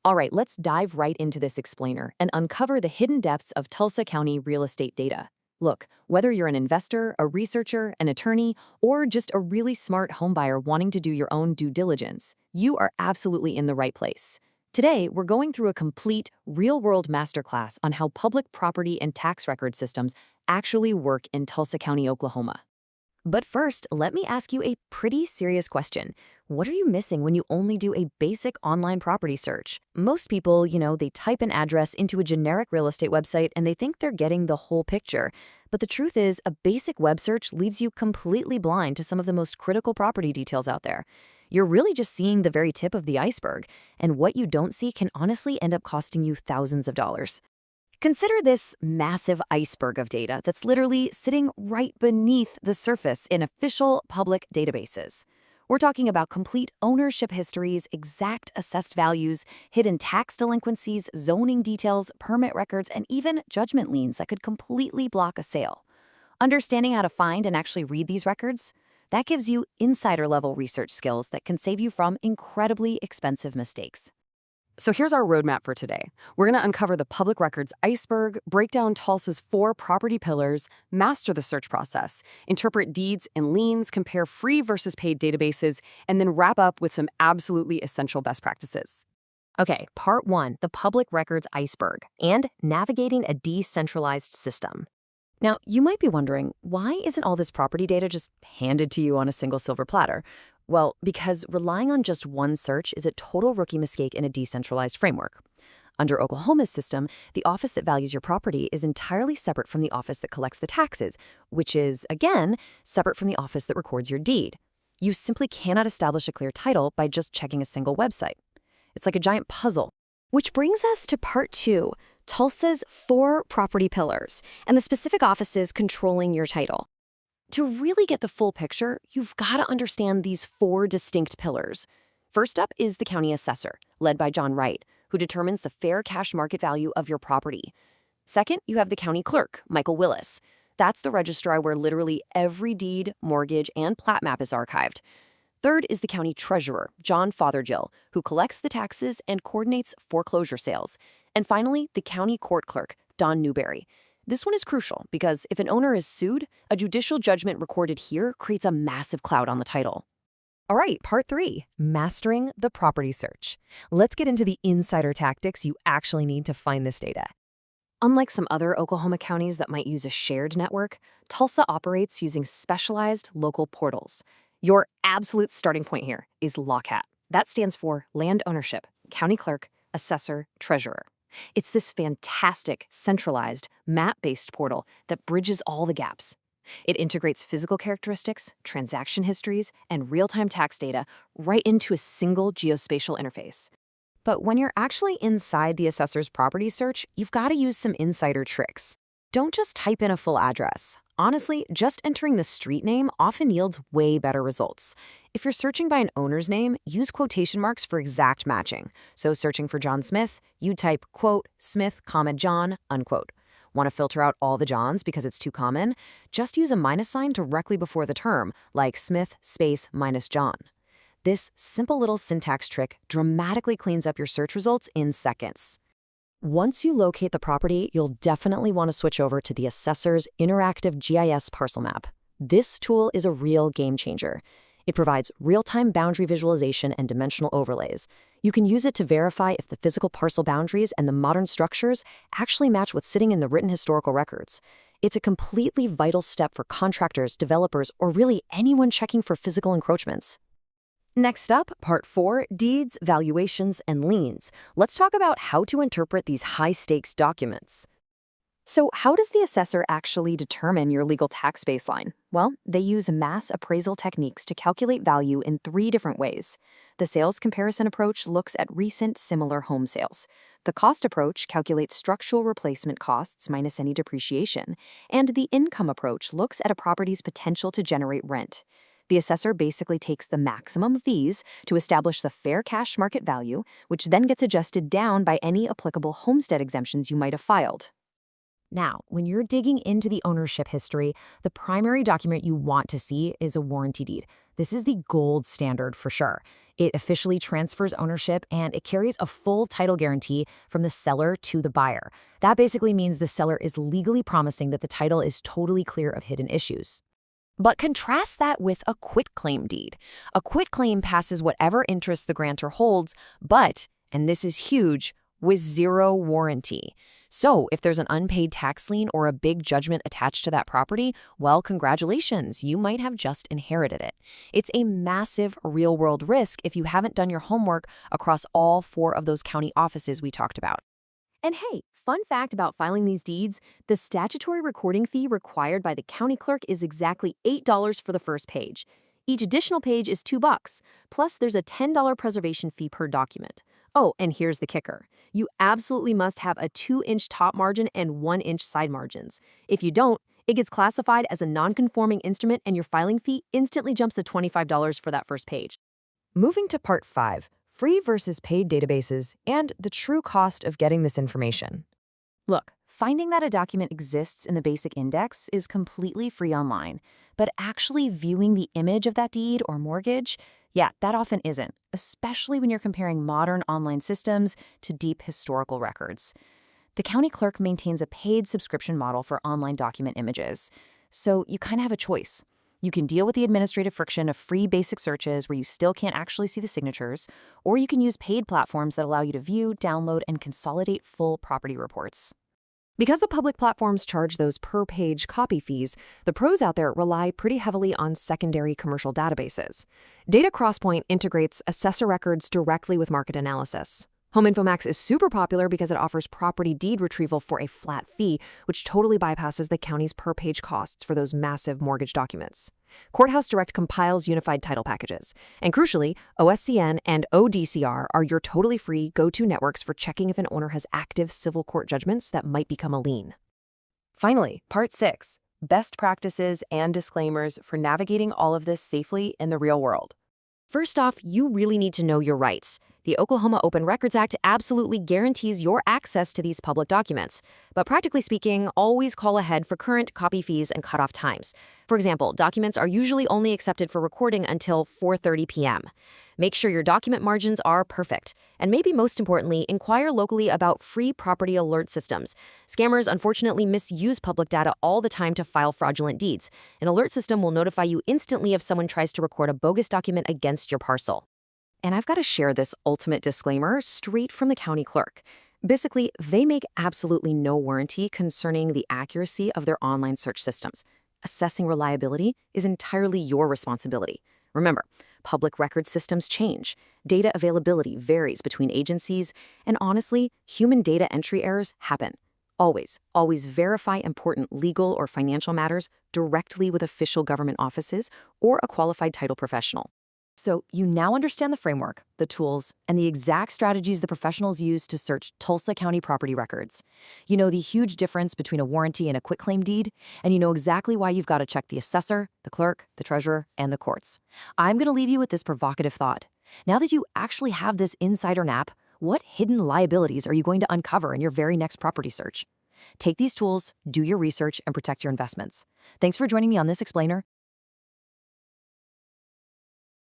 All right, let's dive right into this explainer and uncover the hidden depths of Tulsa County real estate data. Look, whether you're an investor, a researcher, an attorney, or just a really smart homebuyer wanting to do your own due diligence, you are absolutely in the right place. Today, we're going through a complete, real-world masterclass on how public property and tax record systems actually work in Tulsa County, Oklahoma. But first, let me ask you a pretty serious question. What are you missing when you only do a basic online property search? Most people, they type an address into a generic real estate website and they think they're getting the whole picture. But the truth is, a basic web search leaves you completely blind to some of the most critical property details out there. You're really just seeing the very tip of the iceberg, and what you don't see can honestly end up costing you thousands of dollars. Consider this massive iceberg of data that's literally sitting right beneath the surface in official public databases. We're talking about complete ownership histories, exact assessed values, hidden tax delinquencies, zoning details, permit records, and even judgment liens that could completely block a sale. Understanding how to find and actually read these records, that gives you insider-level research skills that can save you from incredibly expensive mistakes. So here's our roadmap for today. We're going to uncover the public records iceberg, break down Tulsa's 4 property pillars, master the search process, interpret deeds and liens, compare free versus paid databases, and then wrap up with some absolutely essential best practices. Okay, part 1, the public records iceberg, and navigating a decentralized system. Now, you might be wondering, why isn't all this property data just handed to you on a single silver platter? Well, because relying on just one search is a total rookie mistake in a decentralized framework. Under Oklahoma's system, the office that values your property is entirely separate from the office that collects the taxes, which is, again, separate from the office that records your deed. You simply cannot establish a clear title by just checking a single website. It's like a giant puzzle. Which brings us to part 2, Tulsa's 4 property pillars, and the specific offices controlling your title. To really get the full picture, you've got to understand these 4 distinct pillars. First up is the county assessor, led by John Wright, who determines the fair cash market value of your property. Second, you have the county clerk, Michael Willis. That's the registrar where literally every deed, mortgage, and plat map is archived. Third is the county treasurer, John Fothergill, who collects the taxes and coordinates foreclosure sales. And finally, the county court clerk, Don Newberry. This one is crucial because if an owner is sued, a judicial judgment recorded here creates a massive cloud on the title. All right, part 3, mastering the property search. Let's get into the insider tactics you actually need to find this data. Unlike some other Oklahoma counties that might use a shared network, Tulsa operates using specialized local portals. Your absolute starting point here is LOCAT. That stands for Land Ownership, County Clerk, Assessor, Treasurer. It's this fantastic, centralized, map-based portal that bridges all the gaps. It integrates physical characteristics, transaction histories, and real-time tax data right into a single geospatial interface. But when you're actually inside the assessor's property search, you've got to use some insider tricks. Don't just type in a full address. Honestly, just entering the street name often yields way better results. If you're searching by an owner's name, use quotation marks for exact matching. So searching for John Smith, you type, quote, Smith, comma, John, unquote. Want to filter out all the Johns because it's too common? Just use a minus sign directly before the term, like Smith space minus John. This simple little syntax trick dramatically cleans up your search results in seconds. Once you locate the property, you'll definitely want to switch over to the assessor's interactive GIS parcel map. This tool is a real game changer. It provides real-time boundary visualization and dimensional overlays. You can use it to verify if the physical parcel boundaries and the modern structures actually match what's sitting in the written historical records. It's a completely vital step for contractors, developers, or really anyone checking for physical encroachments. Next up, part 4, deeds, valuations, and liens. Let's talk about how to interpret these high-stakes documents. So how does the assessor actually determine your legal tax baseline? Well, they use mass appraisal techniques to calculate value in 3 different ways. The sales comparison approach looks at recent similar home sales. The cost approach calculates structural replacement costs minus any depreciation. And the income approach looks at a property's potential to generate rent. The assessor basically takes the maximum of these to establish the fair cash market value, which then gets adjusted down by any applicable homestead exemptions you might have filed. Now, when you're digging into the ownership history, the primary document you want to see is a warranty deed. This is the gold standard for sure. It officially transfers ownership and it carries a full title guarantee from the seller to the buyer. That basically means the seller is legally promising that the title is totally clear of hidden issues. But contrast that with a quitclaim deed. A quitclaim passes whatever interest the grantor holds, but, and this is huge, with zero warranty. So if there's an unpaid tax lien or a big judgment attached to that property, well, congratulations, you might have just inherited it. It's a massive real-world risk if you haven't done your homework across all 4 of those county offices we talked about. And hey, fun fact about filing these deeds, the statutory recording fee required by the county clerk is exactly $8 for the first page. Each additional page is $2, plus there's a $10 preservation fee per document. Oh, and here's the kicker. You absolutely must have a 2-inch top margin and 1-inch side margins. If you don't, it gets classified as a non-conforming instrument and your filing fee instantly jumps to $25 for that first page. Moving to Part 5, free versus paid databases and the true cost of getting this information. Look, finding that a document exists in the basic index is completely free online, but actually viewing the image of that deed or mortgage, yeah, that often isn't, especially when you're comparing modern online systems to deep historical records. The county clerk maintains a paid subscription model for online document images, so you kind of have a choice. You can deal with the administrative friction of free basic searches where you still can't actually see the signatures, or you can use paid platforms that allow you to view, download, and consolidate full property reports. Because the public platforms charge those per-page copy fees, the pros out there rely pretty heavily on secondary commercial databases. Data Crosspoint integrates assessor records directly with market analysis. Home Info Max is super popular because it offers property deed retrieval for a flat fee, which totally bypasses the county's per-page costs for those massive mortgage documents. Courthouse Direct compiles unified title packages. And crucially, OSCN and ODCR are your totally free go-to networks for checking if an owner has active civil court judgments that might become a lien. Finally, Part 6, best practices and disclaimers for navigating all of this safely in the real world. First off, you really need to know your rights. The Oklahoma Open Records Act absolutely guarantees your access to these public documents. But practically speaking, always call ahead for current copy fees and cutoff times. For example, documents are usually only accepted for recording until 4:30 p.m. Make sure your document margins are perfect. And maybe most importantly, inquire locally about free property alert systems. Scammers unfortunately misuse public data all the time to file fraudulent deeds. An alert system will notify you instantly if someone tries to record a bogus document against your parcel. And I've got to share this ultimate disclaimer straight from the county clerk. Basically, they make absolutely no warranty concerning the accuracy of their online search systems. Assessing reliability is entirely your responsibility. Remember, public record systems change. Data availability varies between agencies, and honestly, human data entry errors happen. Always verify important legal or financial matters directly with official government offices or a qualified title professional. So you now understand the framework, the tools, and the exact strategies the professionals use to search Tulsa County property records. You know the huge difference between a warranty and a quitclaim deed, and you know exactly why you've got to check the assessor, the clerk, the treasurer, and the courts. I'm going to leave you with this provocative thought. Now that you actually have this insider nap, what hidden liabilities are you going to uncover in your very next property search? Take these tools, do your research, and protect your investments. Thanks for joining me on this explainer.